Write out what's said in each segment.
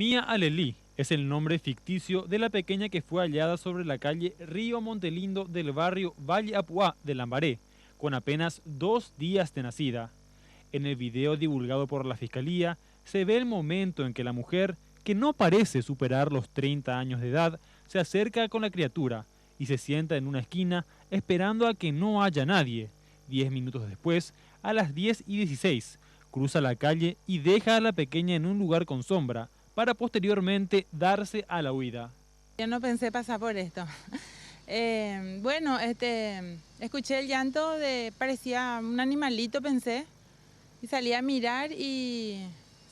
Mia Alelí es el nombre ficticio de la pequeña que fue hallada sobre la calle Río Montelindo del barrio Valle Apuá de Lambaré, con apenas 2 días de nacida. En el video divulgado por la Fiscalía se ve el momento en que la mujer, que no parece superar los 30 años de edad, se acerca con la criatura y se sienta en una esquina esperando a que no haya nadie. 10 minutos después, a las 10:16, cruza la calle y deja a la pequeña en un lugar con sombra, para posteriormente darse a la huida. Yo no pensé pasar por esto. Escuché el llanto parecía un animalito, pensé, y salí a mirar y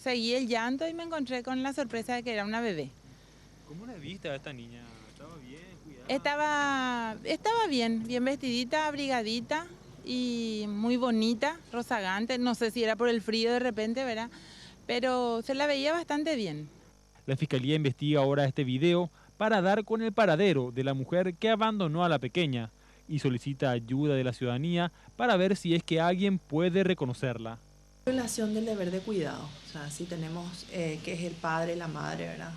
seguí el llanto y me encontré con la sorpresa de que era una bebé. ¿Cómo la viste a esta niña? ¿Estaba bien, cuidada? Estaba bien, bien vestidita, abrigadita y muy bonita, rozagante. No sé si era por el frío de repente, ¿verdad? Pero se la veía bastante bien. La Fiscalía investiga ahora este video para dar con el paradero de la mujer que abandonó a la pequeña y solicita ayuda de la ciudadanía para ver si es que alguien puede reconocerla. Violación del deber de cuidado, o sea, si tenemos que es el padre, la madre, ¿verdad?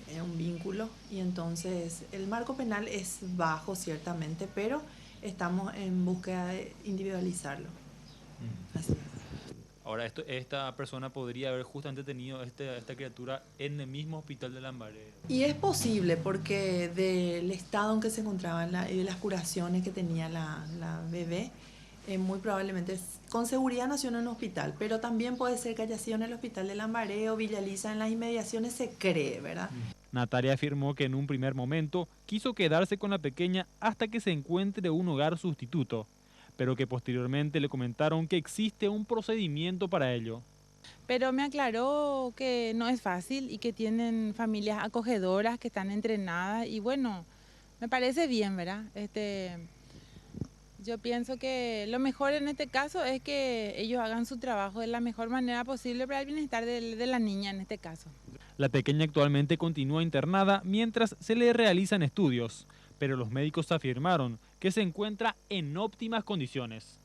Es un vínculo y entonces el marco penal es bajo ciertamente, pero estamos en búsqueda de individualizarlo. Así es. Ahora, esta persona podría haber justamente tenido esta criatura en el mismo hospital de Lambaré. Y es posible porque del estado en que se encontraba y de las curaciones que tenía la bebé, muy probablemente con seguridad nació en un hospital, pero también puede ser que haya sido en el hospital de Lambaré o Villa Elisa, en las inmediaciones se cree, ¿verdad? Natalia afirmó que en un primer momento quiso quedarse con la pequeña hasta que se encuentre un hogar sustituto, pero que posteriormente le comentaron que existe un procedimiento para ello. Pero me aclaró que no es fácil y que tienen familias acogedoras que están entrenadas y bueno, me parece bien, ¿verdad? Yo pienso que lo mejor en este caso es que ellos hagan su trabajo de la mejor manera posible para el bienestar de la niña en este caso. La pequeña actualmente continúa internada mientras se le realizan estudios, pero los médicos afirmaron que se encuentra en óptimas condiciones.